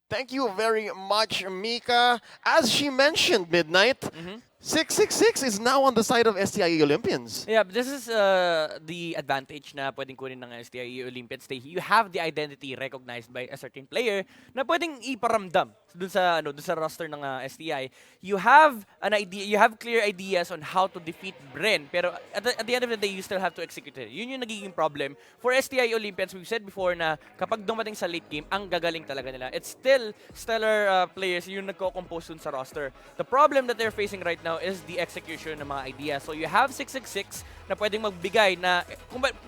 Thank you very much, Mika. As she mentioned, Midnight, 666 is now on the side of STIE Olympians. Yeah, but this is the advantage na pwedeng kunin ng STIE Olympians. You have the identity recognized by a certain player na pwedeng iparamdam dun sa roster ng STI. You have an idea, you have clear ideas on how to defeat Bren, pero at the end of the day, you still have to execute it. Yun yung nagiging problem. For STI Olympians, we've said before na kapag dumating sa late game, ang gagaling talaga nila. It's still stellar players yung nagko-compose dun sa roster. The problem that they're facing right now is the execution ng mga ideas. So you have 666 na pwedeng magbigay na,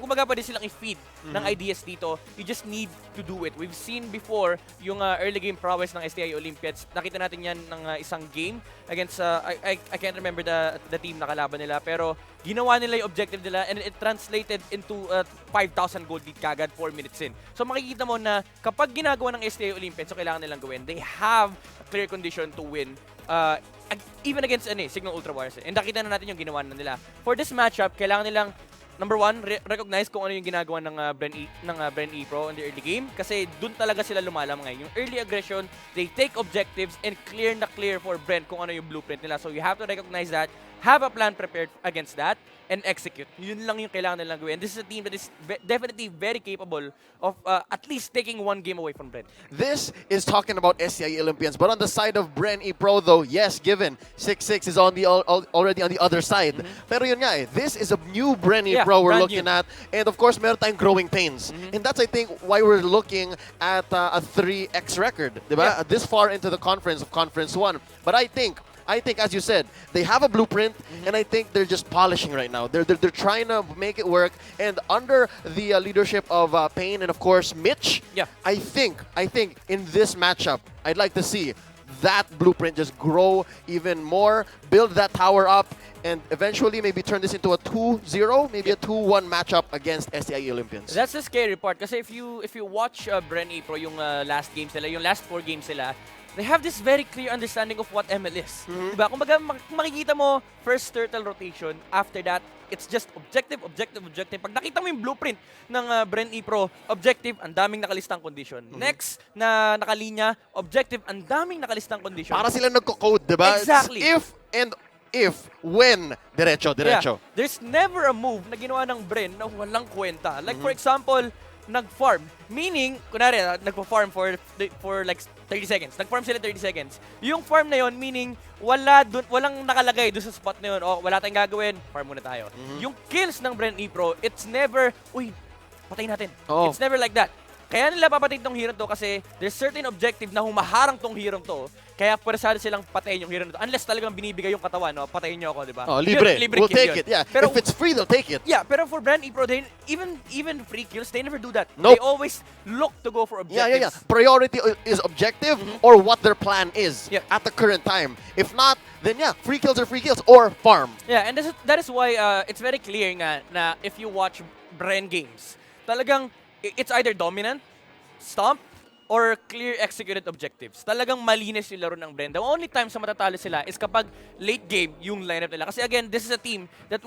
kumbaga pwede silang i-feed ng ideas dito. You just need to do it. We've seen before yung early game prowess ng STI Olympiads. Nakita natin yan ng isang game against, I can't remember the team na kalaban nila, pero ginawa nila yung objective nila and it translated into 5,000 gold lead kagad 4 minutes in. So makikita mo na kapag ginagawa ng STI Olympians, so kailangan nilang gawin, they have a clear condition to win even against Signal Ultra Warriors. And nakita na natin yung ginawa na nila. For this matchup, kailangan nilang number one, recognize kung ano yung ginagawa ng Bren E Pro in the early game kasi dun talaga sila lumalam ngayon. Yung early aggression, they take objectives and clear na clear for Bren kung ano yung blueprint nila. So you have to recognize that, have a plan prepared against that, and execute. Yun lang yung kailangan nilang gawin. This is a team that is definitely very capable of at least taking one game away from Bren. This is talking about SCIE Olympians, but on the side of Bren E Pro though, yes, given 6-6 is on the already on the other side. Pero yun nga this is a new Bren E Pro we're looking at, and of course meron tayong growing pains. And that's I think why we're looking at a 3x record, diba? This far into the conference of Conference 1. But I think, as you said, they have a blueprint, and I think they're just polishing right now. They're trying to make it work, and under the leadership of Payne and of course Mitch, I think in this matchup, I'd like to see that blueprint just grow even more, build that tower up, and eventually maybe turn this into a 2-0, maybe a 2-1 matchup against STIE Olympians. That's the scary part kasi if you watch Bren E Pro yung last games nila, yung last 4 games nila, they have this very clear understanding of what ML is. Diba? Kumbaga, makikita mo, first turtle rotation, after that, it's just objective. Pag nakita mo yung blueprint ng Bren E Pro, objective, ang daming nakalistang condition. Next na nakalinya, objective, ang daming nakalistang condition. Para sila nagko-code, diba? Exactly. When, diretso. Yeah. There's never a move na ginawa ng Bren na walang kwenta. Like for example, nag-farm. Meaning, kunwari, nagpa-farm for like 30 seconds. Nag-farm sila 30 seconds. Yung farm na yon meaning, walang nakalagay doon sa spot na yun. O, wala tayong gagawin, farm muna tayo. Yung kills ng Bren E Pro, it's never, uy, patayin natin. It's never like that. Kaya nila papatayin tong hero to kasi there's certain objective na humaharang tong hero to. Kaya pwersado silang patayin yung hero to. Unless talagang binibigay yung katawan, no? Patayin nyo ako, di ba? Oh, libre. We'll take it, yeah. Pero, if it's free, they'll take it. Yeah, pero for Bren E Pro, even free kills, they never do that. Nope. They always look to go for objectives. Yeah. Priority is objective or what their plan is at the current time. If not, then free kills are free kills or farm. Yeah, and that is why it's very clear nga na if you watch Bren games, talagang it's either dominant, stomp, or clear executed objectives. Talagang malinis yung laro ng Bren. The only time sa matatalo sila is kapag late game yung lineup nila. Kasi again, this is a team that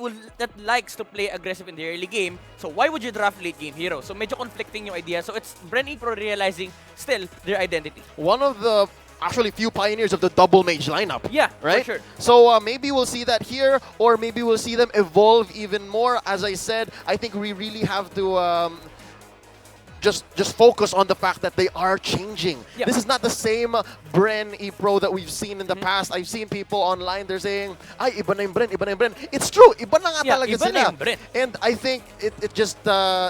likes to play aggressive in the early game. So why would you draft late game hero? So medyo conflicting yung idea. So it's Bren E Pro realizing still their identity. One of the actually few pioneers of the double mage lineup. Yeah, right? For sure. So maybe we'll see that here, or maybe we'll see them evolve even more. As I said, I think we really have to just focus on the fact that they are changing. This is not the same Bren E Pro that we've seen in the past. I've seen people online, they're saying, ay, iba na yung Bren. It's true, iba na nga talaga iba sila. na yung Bren. And I think it just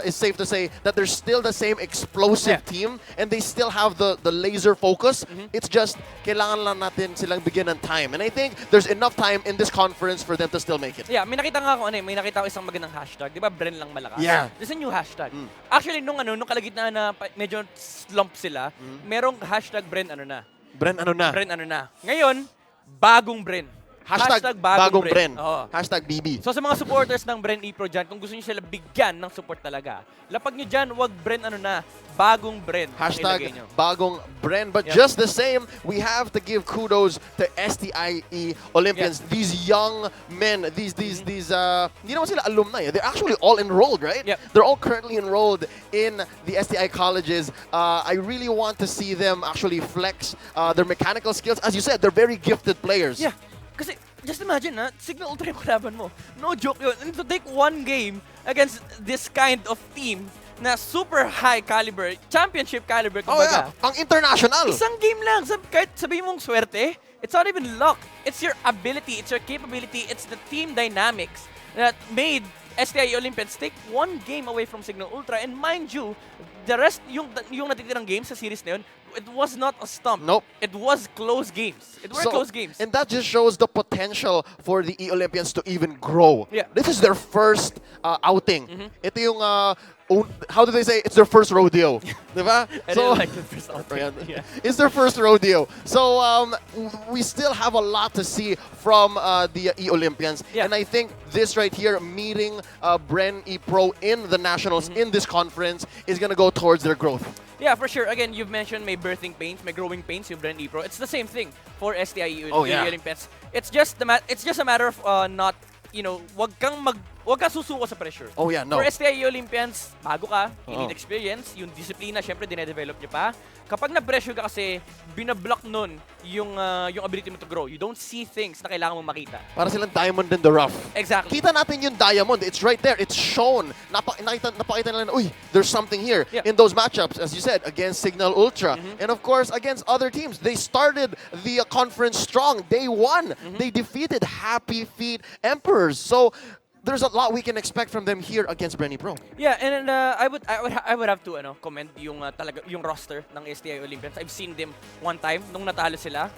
is safe to say that they're still the same explosive team, and they still have the laser focus. It's just, kailangan lang natin silang bigyan ng time. And I think there's enough time in this conference for them to still make it. Yeah, may nakita nga ako may nakita ko isang magandang hashtag. Di ba, Bren lang malakas? Yeah. There's a new hashtag. Actually, nung kalagitnaan na medyo slump sila, merong hashtag Bren ano na. Bren ano na? Bren ano na. Ngayon, bagong Bren. Hashtag bagong Bren. Oo. Hashtag BB. So sa mga supporters ng Bren Epro dyan, kung gusto nyo sila bigyan ng support talaga, lapag nyo dyan, wag Bren bagong Bren. Hashtag bagong Bren. But just the same, we have to give kudos to STIE Olympians. Yeah. These young men, these hindi naman sila alumni. They're actually all enrolled, right? Yep. They're all currently enrolled in the STI colleges. I really want to see them actually flex their mechanical skills. As you said, they're very gifted players. Yeah. Kasi, just imagine, Signal Ultra yung kalaban mo. No joke yun. And to take one game against this kind of team na super high caliber, championship caliber, kumbaga. Ang international. Isang game lang. Kahit sabihin mong swerte, it's not even luck. It's your ability, it's your capability, it's the team dynamics that made STI Olympians take one game away from Signal Ultra. And mind you, the rest, yung natitirang games sa series na yun, it was not a stump. Nope. It was close games. It were close games. And that just shows the potential for the E-Olympians to even grow. Yeah. This is their first outing. Ito yung, how do they say? It's their first rodeo. Diba? I didn't like the first outing. Yeah. It's their first rodeo. So we still have a lot to see from the E-Olympians. Yeah. And I think this right here, meeting Bren E-Pro in the Nationals, in this conference, is going to go towards their growth. Yeah, for sure. Again, you've mentioned may birthing pains, may growing pains yung Bren E-Pro. It's the same thing for STI Olympians. It's just a matter of not, wag kang susuko sa pressure. Oh yeah, no. For STI Olympians, bago ka, you need experience, yung disiplina, syempre, dinedevelop niyo pa. Kapag na-pressure ka kasi, binablock nun yung ability mo to grow. You don't see things na kailangan mo makita. Para silang diamond in the rough. Exactly. Kita natin yung diamond. It's right there. It's shown. Napakita nila na, there's something here in those matchups, as you said, against Signal Ultra. And of course, against other teams. They started the conference strong. Day one, they defeated Happy Feet Emperors. So, there's a lot we can expect from them here against Bren E-Pro. Yeah, and I would have to comment yung roster ng STI Olympians. I've seen them one time nung natalo sila.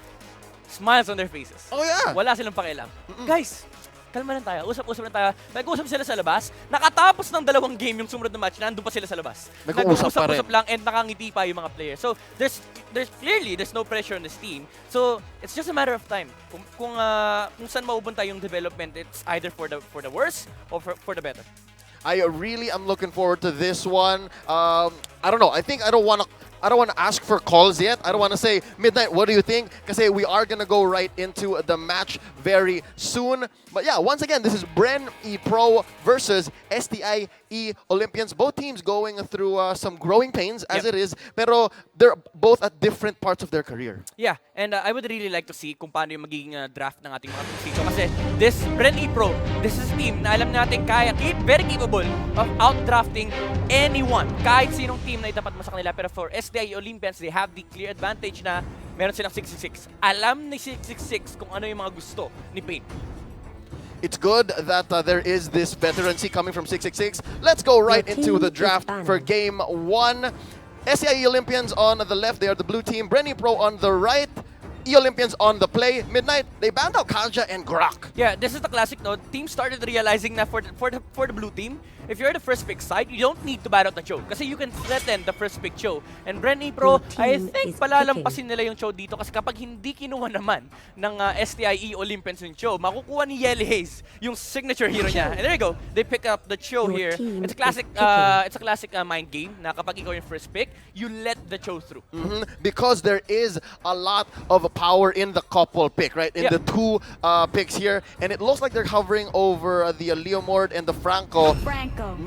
Smiles on their faces. Oh yeah. Wala silang pakialam. Guys, kalma lang tayo. Usap-usap lang tayo. Nag-usap sila sa labas. Nakatapos ng 2 game yung sumunod na match, nandun pa sila sa labas. Nag-usap lang and nakangiti pa yung mga players. So, there's no pressure on this team. So, it's just a matter of time. Kung saan maupunta yung development, it's either for the worse or for the better. I really am looking forward to this one. I don't know. I think I don't want to ask for calls yet. I don't want to say, Midnight, what do you think? Because we are going to go right into the match very soon. But yeah, once again, this is Bren E-Pro versus STI Olympians. Both teams going through some growing pains as it is. Pero they're both at different parts of their career. Yeah, and I would really like to see kung paano yung magiging draft ng ating mga teams. Kasi this Bren E-Pro, this is a team na alam natin very capable of outdrafting anyone. Kahit sinong team na itapat mo sa kanila. Pero for STI Olympians, they have the clear advantage na meron silang 666. Alam ni 666 kung ano yung mga gusto ni Pain. It's good that there is this veterancy coming from 666. Let's go right into the draft for game 1. SEIE Olympians on the left, they are the blue team. Bren E-Pro on the right. E-Olympians on the play. Midnight, they banned out Kanja and Grok. Yeah, this is the classic note. Teams started realizing that for the blue team, if you're the first pick side, you don't need to ban out the Cho kasi you can threaten the first pick Cho. And Bren E-Pro, I think palalampasin nila yung Cho dito kasi kapag hindi kinuha naman ng STIE Olympians yung Cho, makukuha ni Yelly Hayes yung signature hero niya. And there you go. They pick up the Cho here. It's a classic mind game na kapag ikaw yung first pick, you let the Cho through. Because there is a lot of power in the couple pick, right? In the 2 picks here. And it looks like they're hovering over the Leomord and the Franco.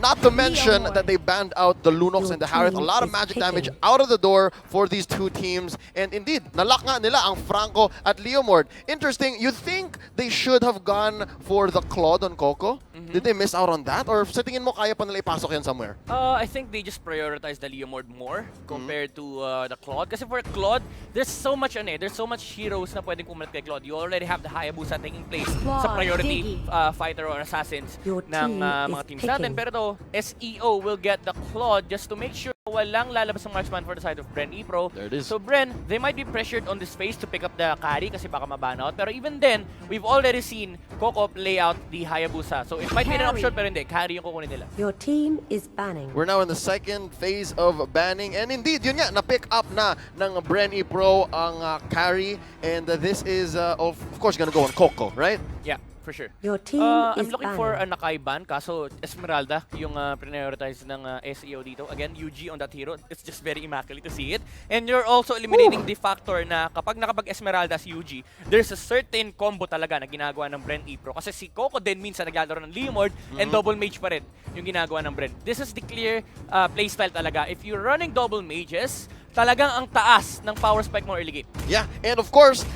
Not to mention that they banned out the Lunox and the Harith. A lot of magic damage out of the door for these 2 teams. And indeed, nalock nga nila ang Franco at Leomord. Interesting, you think they should have gone for the Claude on Coco? Did they miss out on that? Or sa tingin mo kaya pa nila ipasok yan somewhere? I think they just prioritized the Leomord more compared to the Claude. Kasi for Claude, there's so much there's so much heroes na pwedeng kumalat kay Claude. You already have the Hayabusa taking place sa priority fighter or assassins ng mga teams natin. pero to, SEO will get the Claude just to make sure walang lalabas ng marksman for the side of Bren Epro. There it is. So Bren, they might be pressured on this phase to pick up the carry kasi baka maban out. Pero even then, we've already seen Coco lay out the Hayabusa. So it might be an option pero hindi, carry yung kukunin nila. Your team is banning. We're now in the second phase of banning. And indeed, yun nga, na-pick up na ng Bren Epro ang carry. And this is, of course, gonna go on Coco, right? Yeah. For sure. Your team I'm is looking for a banning. Nakai ban, kaso Esmeralda yung prioritize ng SEO dito. Again, UG on that hero. It's just very immaculate to see it. And you're also eliminating the factor na kapag nakapag-Esmeralda si UG, there's a certain combo talaga na ginagawa ng Bren Epro. Kasi si Coco din minsan naglalaro ng Leomord and double mage pa rin yung ginagawa ng Bren. This is the clear playstyle talaga. If you're running double mages, talagang ang taas ng power spike mo early game. Yeah, and of course,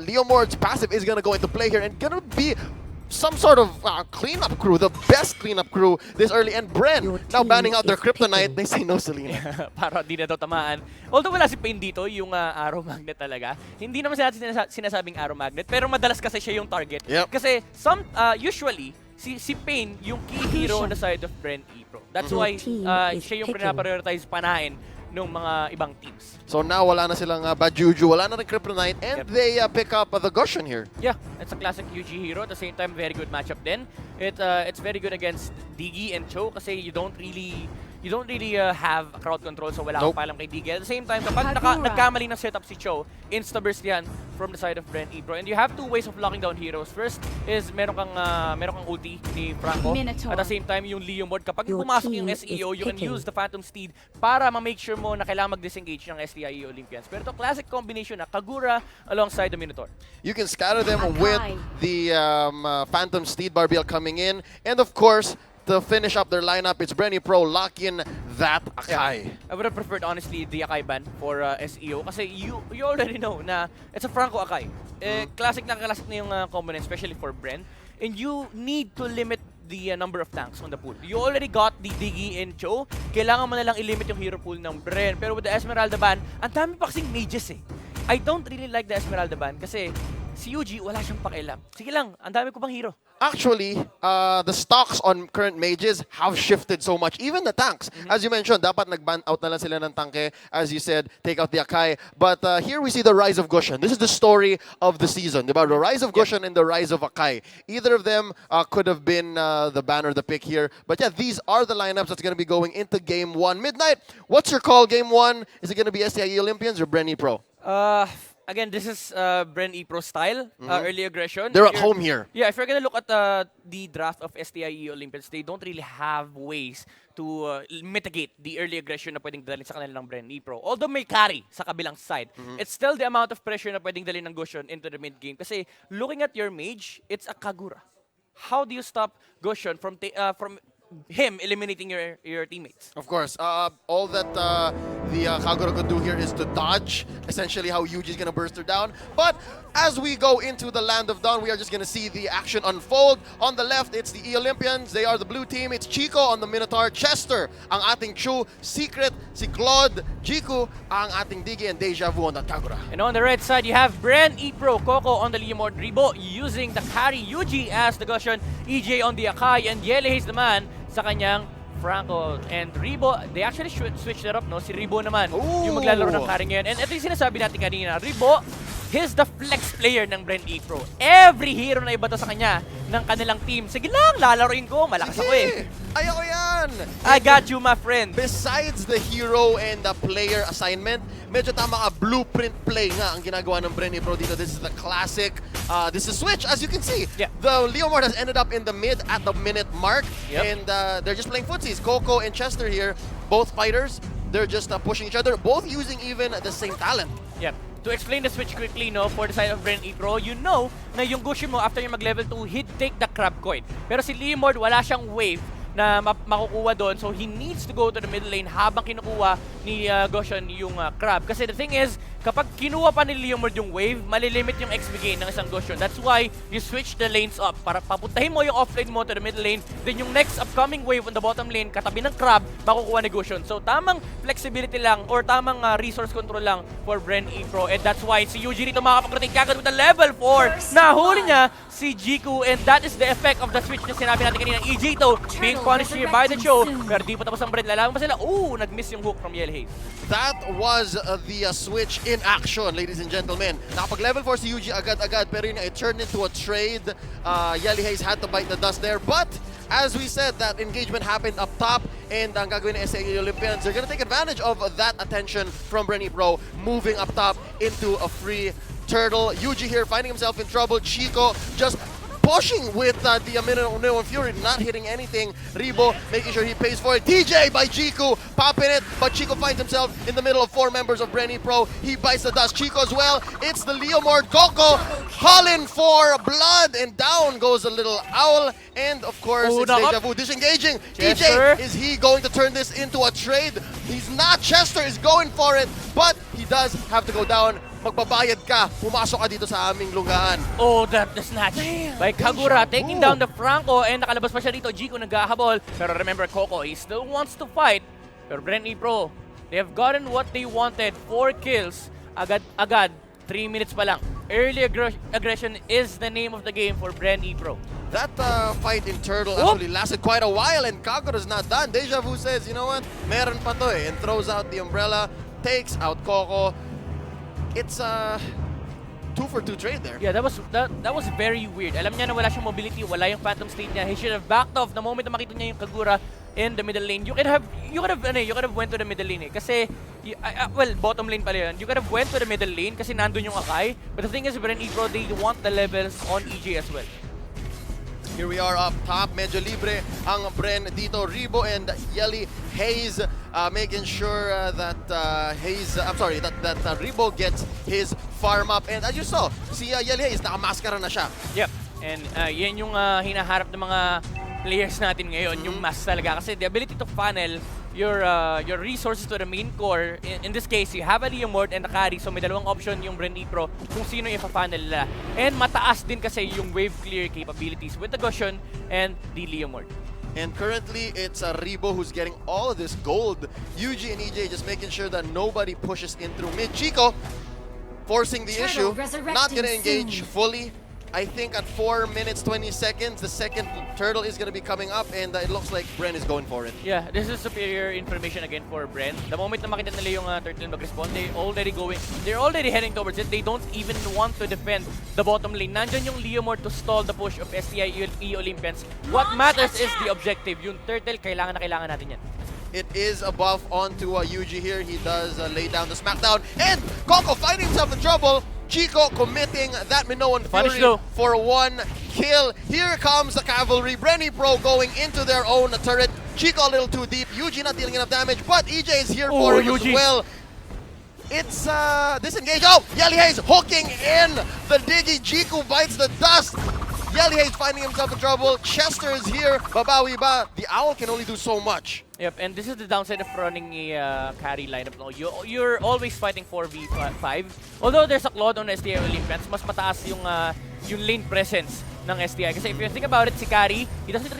Leomord's passive is gonna go into play here and gonna be some sort of cleanup crew, the best cleanup crew this early. And Bren now banning out their kryptonite. They say no Selena. Para di na daw tamaan. Although wala si Pain dito, yung arrow magnet talaga. Hindi naman sinasabing arrow magnet, pero madalas kasi siya yung target. Yep. Kasi usually, si Pain yung key hero on the side of Bren Epro. That's why siya yung pinaprioritize panahin ng mga ibang teams. So now wala na silang bad juju, wala na rin kryptonite, and they pick up the Gushen here. Yeah, it's a classic UG hero. At the same time, very good matchup din. It's very good against Diggy and Cho kasi you don't really have crowd control, so wala kang palam kay Diggy. At the same time, kapag nagkamali ng setup si Cho, insta-burst yan from the side of Bren Epro. And you have two ways of locking down heroes. First is meron kang ulti ni Franco. Minotaur. At the same time, yung Leomord, kapag Your pumasok team yung is SEO, you can picking. use the Phantom Steed para ma-make sure mo na kailangan mag-disengage ng STIE Olympians. Pero ito, classic combination na Kagura alongside the Minotaur. You can scatter them Akai. with the Phantom Steed Barbiel coming in, and of course, to finish up their lineup, it's Bren Epro lock in that Akai. I would have preferred honestly the Akai ban for SEO kasi you already know na it's a Franco Akai. Classic na yung component, especially for Bren. And you need to limit the number of tanks on the pool. You already got the Diggy and Cho. Kailangan mo na lang i-limit yung hero pool ng Bren. Pero with the Esmeralda ban, ang dami pa kasing mages eh. I don't really like the Esmeralda ban kasi si UG wala siyang pakialam. Sige lang, ang dami ko pang hero. Actually, the stocks on current mages have shifted so much. Even the tanks. As you mentioned, dapat nag-ban out na lang sila ng tanke. As you said, take out the Akai. But here we see the rise of Gushen. This is the story of the season. Diba? The rise of Gushen and the rise of Akai. Either of them could have been the ban or the pick here. But yeah, these are the lineups that's going to be going into Game 1. Midnight, what's your call Game 1? Is it going to be STIE Olympians or Bren Epro? Again, this is Bren Epro style, early aggression. They're at home here. Yeah, if you're gonna look at the draft of STIE Olympians, they don't really have ways to mitigate the early aggression na pwedeng dalhin sa kanila ng Bren Epro. Although may carry sa kabilang side, it's still the amount of pressure na pwedeng dalhin ng Gushen into the mid game. Kasi looking at your mage, it's a Kagura. How do you stop Gushen from him eliminating your teammates? Of course. All that the Kagura could do here is to dodge, essentially how Yuji is going to burst her down. But as we go into the Land of Dawn, we are just going to see the action unfold. On the left, it's the E-Olympians. They are the blue team. It's Chico on the Minotaur. Chester, ang ating Chu. Secret, si Claude. Jiku, ang ating Digi. And Deja Vu on the Kagura. And on the right side, you have Bren Epro, Coco on the Leomord, Ribo using the carry, Yuji as the Gushen, EJ on the Akai, and Yelehaze naman sa kanyang Franco. And Ribo, they actually switched it up, no? Si Ribo naman yung maglalaro ng carry ngayon. And ito yung sinasabi natin kanina, Ribo, he's the flex player ng Bren Epro. Every hero na iba to sa kanya ng kanilang team. Sige lang, lalaroin ko. Malakas ako eh. Ayoko yan! I got you, my friend. Besides the hero and the player assignment, medyo tama ka, blueprint play nga ang ginagawa ng Bren Epro dito. This is the classic. This is switch, as you can see. Yeah. The Leomord has ended up in the mid at the minute mark. Yep. And they're just playing footsies. Coco and Chester here, both fighters. They're just pushing each other, both using even the same talent. Yeah. To explain the switch quickly, no, for the side of Bren Epro, you know na yung Gushen mo after yung mag-level 2, he'd take the crab coin. Pero si Leomord, wala siyang wave na makukuha doon. So he needs to go to the middle lane habang kinukuha ni Gushen yung crab. Kasi the thing is, kapag kinuha pa ni Leomord yung wave, malilimit yung XP gain ng isang Goshen. That's why you switch the lanes up para papuntahin mo yung offlane mo to the mid lane. Then yung next upcoming wave on the bottom lane, katabi ng Crab, makukuha ni Goshen. So tamang flexibility lang or tamang resource control lang for BRE Pro. And that's why si Yuji dito makakapag-rotate kagad with the level 4. Nahuli niya si Jiku, and that is the effect of the switch na sinabi natin kanina. EJ to being punished here by the Cho. Pero di pa tapos ang Brent. Lalaman pa sila. Ooh, nag-miss yung hook from Yellow Haze. That was the switch in action, ladies and gentlemen. Nakapag-level 4 si Yuji agad-agad, pero yun, it turned into a trade. Yellow Haze had to bite the dust there, but as we said, that engagement happened up top, and ang gagawin ng SEO Olympians, they're gonna take advantage of that attention from BRE Pro, moving up top into a free turtle. Yuji here finding himself in trouble. Chico just pushing with the Minoan Fury, not hitting anything. Ribo making sure he pays for it. DJ by Jiku, popping it, but Chico finds himself in the middle of 4 members of BRE Pro. He bites the dust. Chico as well. It's the Leomord Coco calling for blood, and down goes a little owl. And of course, it's Deja Vu disengaging. Chester. DJ, is he going to turn this into a trade? He's not. Chester is going for it, but he does have to go down. Magbabayad ka, pumasok ka dito sa aming lunggaan. Oh, the snatch by Kagura, taking down the Franco, and nakalabas pa siya dito. Jiku naghahabol, pero remember, Coco, he still wants to fight. Pero BRE Pro, they have gotten what they wanted. 4 kills, agad-agad, 3 minutes pa lang. Early aggression is the name of the game for BRE Pro. That fight in Turtle actually lasted quite a while, and Kagura's not done. Deja Vu says, you know what, meron pa to eh, and throws out the umbrella, takes out Coco. It's a 2-for-2 trade there. Yeah, that was very weird. Alam niya na wala siyang mobility, wala yung Phantom State niya. He should have backed off the moment na makita niya yung Kagura in the middle lane. You could have went to the middle lane eh. Kasi well, bottom lane pala yun. You could have went to the middle lane kasi nandun yung Akai. But the thing is, BRE Pro, they want the levels on EJ as well. Here we are up top, medyo libre ang Bren dito. Ribo and Yelly Haze making sure that Ribo gets his farm up. And as you saw, si Yelly Haze nakamaskara na siya. Yep, and yan yung hinaharap ng mga players natin ngayon, yung mass talaga. Kasi the ability to funnel your resources to the main core. In this case, you have a Leomord and a carry, so may dalawang option yung BRE Pro kung sino yung pa-funnel nila. And mataas din kasi yung wave clear capabilities with the Goshen and the Leomord. And currently, it's Ribo who's getting all of this gold. Yuji and EJ just making sure that nobody pushes in through mid. Chico forcing the issue, not gonna engage fully. I think at 4 minutes 20 seconds, the second turtle is going to be coming up, and it looks like Bren is going for it. Yeah, this is superior information again for Bren. The moment na makita nila yung turtle mag-respond, they're already heading towards it. They don't even want to defend the bottom lane. Nandyan yung Leomord to stall the push of STIE Olympians. What matters is the objective. Yung turtle, kailangan na kailangan natin yan. It is a buff onto Yuji here. He does lay down the smackdown, and Coco finding himself in trouble. Chico committing that Minoan Fury for 1 kill. Here comes the cavalry. BRE Pro going into their own turret. Chico a little too deep. Yuji not dealing enough damage, but EJ is here for him as well. It's disengage. Oh, Yelly Haze hooking in the Digi. Jiku bites the dust. Yelly Haze finding himself in trouble. Chester is here. Babawi ba? The Owl can only do so much. Yep, and this is the downside of running a carry lineup. No? You're always fighting 4v5. Although there's a Claude on STI Olympians, mas mataas yung lane presence ng STI. Kasi if you think about it, si Carry, he doesn't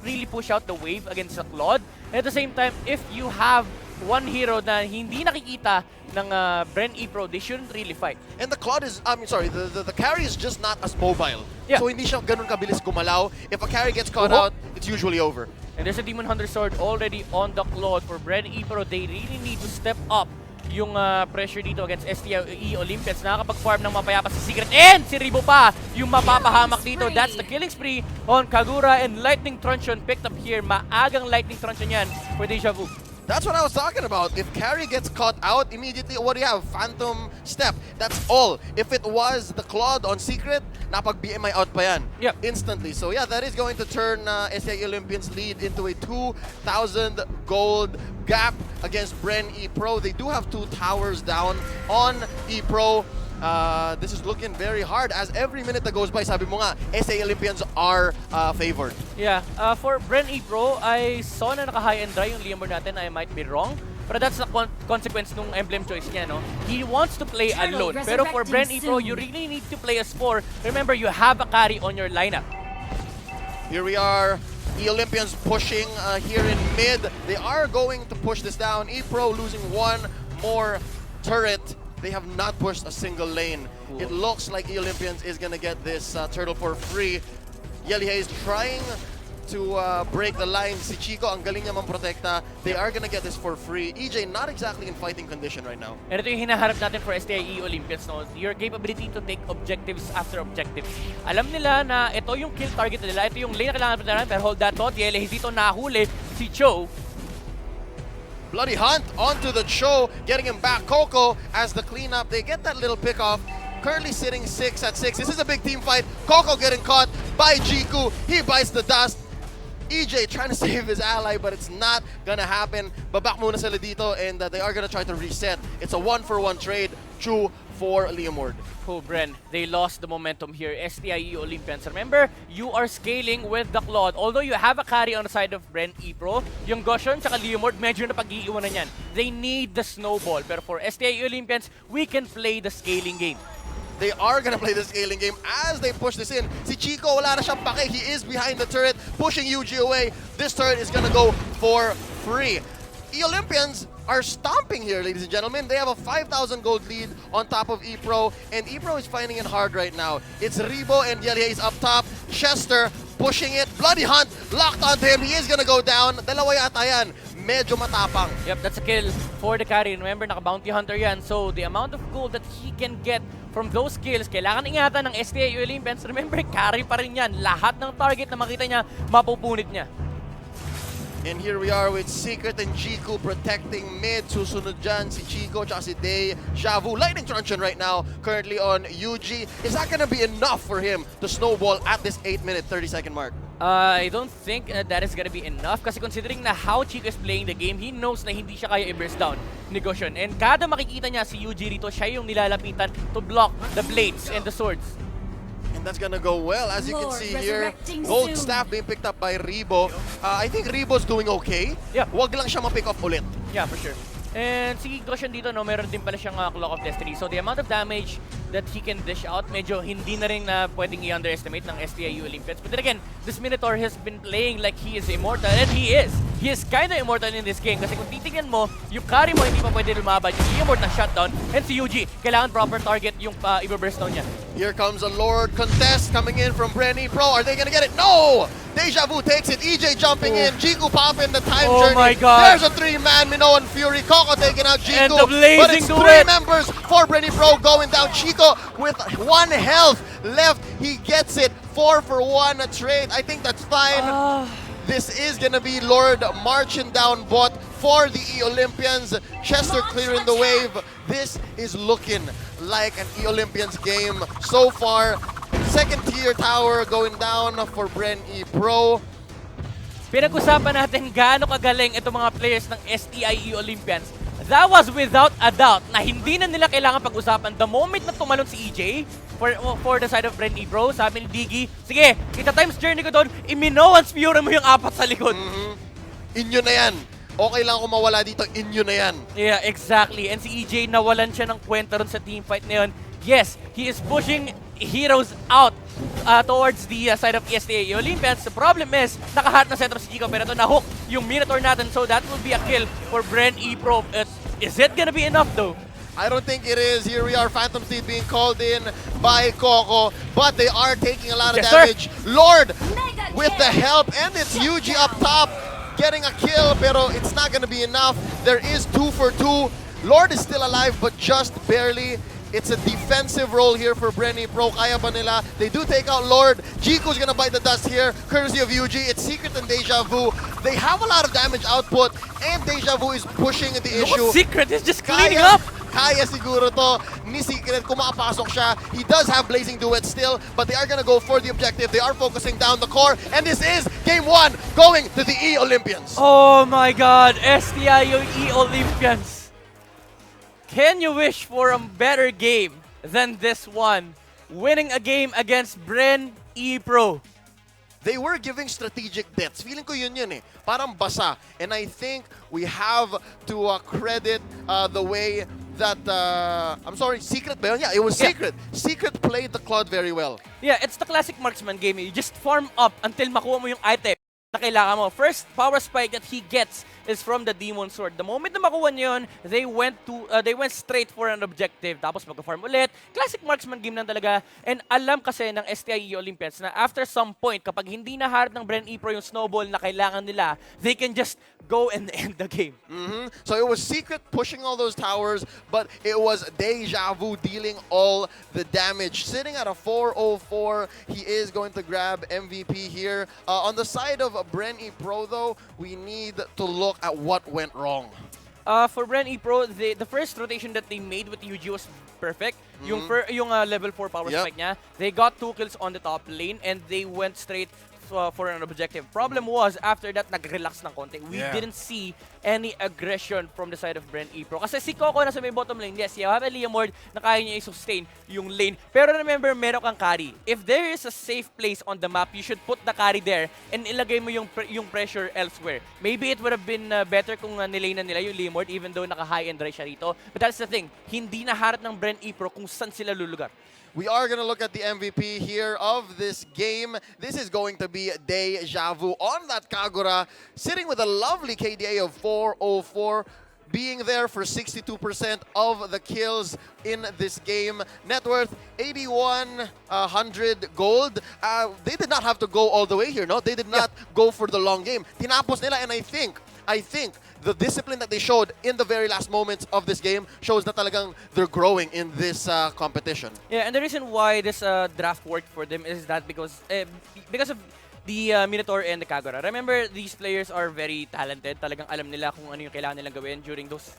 really push out the wave against the Claude. And at the same time, if you have one hero na hindi nakikita ng BRE Pro, they shouldn't really fight. And the Claude is, the carry is just not as mobile. Yeah. So hindi siya ganun kabilis gumalaw. If a carry gets caught out, it's usually over. And there's a Demon Hunter Sword already on the Claude for BRE Pro. They really need to step up yung pressure dito against STI Olympians. Nakakapag-farm ng mapayapa si Secret. And si Ribo pa yung mapapahamak dito. That's the killing spree on Kagura, and Lightning Truncheon picked up here. Maagang Lightning Truncheon yan for Deja Vu. That's what I was talking about. If carry gets caught out, immediately, what do you have? Phantom Step. That's all. If it was the Claude on Secret, napag-BMI out pa yan. Yep. Instantly. So yeah, that is going to turn SEI Olympians lead into a 2,000 gold gap against BRE Pro. They do have 2 towers down on E-Pro. This is looking very hard as every minute that goes by, sabi mo nga, SEI Olympians are favored. Yeah, for BRE Pro, I saw na naka-high and dry yung Leomord natin. I might be wrong. Pero that's the consequence ng emblem choice niya, no? He wants to play alone. Pero for Bren E Pro, you really need to play as 4. Remember, you have a carry on your lineup. Here we are. Olympians pushing here in mid. They are going to push this down. E-Pro losing one more turret. They have not pushed a single lane. Cool. It looks like Olympians is going to get this turtle for free. Yelihei is trying to break the line. Si Chico, ang galing niya mamprotekta. They are gonna get this for free. EJ, not exactly in fighting condition right now. And ito yung hinaharap natin for STIE Olympians, no? Your capability to take objectives after objectives. Alam nila na ito yung kill target nila. Ito yung lane na kailangan nila. Pero hold that thought, Yelihei dito nahuli si Cho. Bloody Hunt onto the Cho, getting him back. Coco as the cleanup. They get that little pick off. Currently sitting 6 at 6. This is a big team fight. Coco getting caught by Jiku. He bites the dust. EJ trying to save his ally, but it's not gonna happen. Babak muna sila dito, and they are gonna try to reset. It's a 1-for-1 trade. Chu for Leomord. Oh, Bren, they lost the momentum here. STIE Olympians. Remember, you are scaling with the Claude. Although you have a carry on the side of Bren E-Pro, yung Goshen tsaka Leomord, medyo napag-iiwanan yan. They need the snowball. Pero for STIE Olympians, we can play the scaling game. They are gonna play the scaling game as they push this in. Si Chico, wala na siyang pake. He is behind the turret, pushing UG away. This turret is gonna go for free. The Olympians are stomping here, ladies and gentlemen. They have a 5,000 gold lead on top of E-Pro, and E-Pro is finding it hard right now. It's Ribo and Yelihei is up top. Chester pushing it. Bloody Hunt locked onto him. He is gonna go down. Dalawa yata yan. Medyo matapang. Yep, that's a kill for the carry. Remember, naka-bounty hunter yan. So, the amount of gold that he can get from those kills, kailangan ingatan ng STIE Olympians. Remember, carry pa rin yan. Lahat ng target na makita niya, mapupunit niya. And here we are with Secret and Jiku protecting mid. Susunod dyan si Chico tsaka si Deja Vu. Lightning Truncheon right now, currently on UG. Is that gonna be enough for him to snowball at this 8-minute, 30-second mark? I don't think that is gonna be enough kasi considering na how Chico is playing the game, he knows na hindi siya kaya i-burst down ni Goshen. And kada makikita niya si UG rito, siya yung nilalapitan to block the blades and the swords. And that's gonna go well, as you can see here. Gold staff being picked up by Ribo. I think Ribo's doing okay. Yeah. Wag lang siya ma-pick off ulit. Yeah, for sure. And si Goshen dito, no, meron din pala siyang Clock of Destiny. So the amount of damage that he can dish out, medyo hindi na rin na pwedeng i-underestimate ng STIE Olympians. But then again, this Minotaur has been playing like he is immortal, and he is. He is kinda immortal in this game kasi kung titignan mo, yung carry mo hindi pa pwede lumaban, yung immort na shutdown, and si Yuji, kailangan proper target yung i-burst down niya. Here comes a Lord contest coming in from Bren E-Pro. Are they gonna get it? No! Deja Vu takes it. EJ jumping in. Jiku popping the time journey. My God. There's a 3-man Minoan Fury. Coco taking out Jiku. And the blazing but it's duet. 3 members for Bren E-Pro going down. Chico with 1 health left. He gets it. 4-for-1 trade. I think that's fine. This is gonna be Lord marching down bot for the E-Olympians. Chester clearing the wave. This is looking like an E-Olympians game so far. Second tier tower going down for Bren E-Pro. Pinag-usapan natin gaano kagaling itong mga players ng STIE Olympians. That was without a doubt na hindi na nila kailangan pag-usapan. The moment na tumalon si EJ for the side of Bren E-Pro, sabi ni Diggy, sige, kita times journey ko doon, i-Minoan Spure mo yung 4 sa likod. Inyo na yan. Okay lang kung mawala dito, inyo na yan. Yeah, exactly. And si EJ, nawalan siya ng kwenta ron sa teamfight na yun. Yes, he is pushing heroes out towards the side of STIE Olympians. The problem is, nakahat na center si Chico, pero ito na-hook yung Minotaur natin, so that will be a kill for Bren E-Pro. Is it gonna be enough though? I don't think it is. Here we are, Phantom Steed being called in by Coco, but they are taking a lot of damage. Lord with the help, and it's Yuji up top getting a kill, pero it's not gonna be enough. There is 2-for-2. Lord is still alive, but just barely. It's a defensive role here for Bren E-Pro. Kaya ba nila? They do take out Lord. Jiku's gonna bite the dust here, courtesy of UG. It's Secret and Deja Vu. They have a lot of damage output, and Deja Vu is pushing the issue. Secret is just cleaning up. Kaya siguro to ni Secret kung makapasok siya. He does have Blazing Duet still, but they are gonna go for the objective. They are focusing down the core, and this is Game 1 going to the E-Olympians. Oh my God, STIE Olympians. Can you wish for a better game than this one? Winning a game against Bren E-Pro. they were giving strategic deaths. Feeling ko yun eh. Parang basa. And I think we have to credit the way that, I'm sorry, Secret ba yun? Yeah, it was Secret. Secret played the Claude very well. Yeah, it's the classic marksman game. You just farm up until makuha mo yung item na kailangan mo. First power spike that he gets is from the Demon Sword. The moment na makuha niya yun, they went straight for an objective. Tapos mag-farm ulit. Classic marksman game lang talaga. And alam kasi ng STIE Olympians na after some point, kapag hindi na hard ng BRE Pro yung snowball na kailangan nila, they can just go and end the game. So it was Secret pushing all those towers, but it was Deja Vu dealing all the damage. Sitting at a 404, he is going to grab MVP here. On the side of BRE Pro though, we need to look at what went wrong. For BRE Pro, the first rotation that they made with UG was perfect. Yung level 4 power spike niya, they got 2 kills on the top lane and they went straight for an objective. Problem was, after that, nag-relax ng konti. We didn't see any aggression from the side of BRE Pro. Kasi si Coco na sa may bottom lane, yes, you have a Leomord na kaya niya i-sustain yung lane. Pero remember, meron kang carry. If there is a safe place on the map, you should put the carry there and ilagay mo yung pressure elsewhere. Maybe it would have been better kung nilane na nila yung Leomord even though naka-high and dry siya rito. But that's the thing, hindi na harap ng BRE Pro kung saan sila lulugar. We are going to look at the MVP here of this game. This is going to be Deja Vu on that Kagura, sitting with a lovely KDA of 404, being there for 62% of the kills in this game. Net worth 8,100 gold. They did not have to go all the way here, no? They did not go for the long game. Tinapos nila, and I think the discipline that they showed in the very last moments of this game shows that talagang they're growing in this competition. Yeah, and the reason why this draft worked for them is that because of the Minotaur and the Kagura. Remember, these players are very talented. Talagang alam nila kung ano yung kailangan nilang gawin during those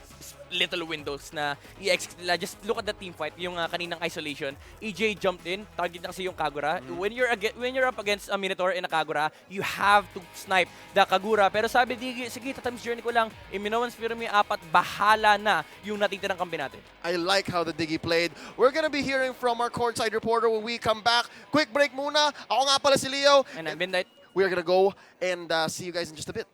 little windows na i-execute nila. Just look at the team fight, yung kaninang isolation. EJ jumped in, target na kasi yung Kagura. When you're up against a Minotaur and a Kagura, you have to snipe the Kagura. Pero sabi, sige, tatamis journey ko lang. Iminowan Sphere mo yung 4, bahala na yung natitirang kampi natin. I like how the Diggy played. We're gonna be hearing from our courtside reporter when we come back. Quick break muna. Ako nga pala si Leo. And I'm Midnight. We are gonna go and see you guys in just a bit.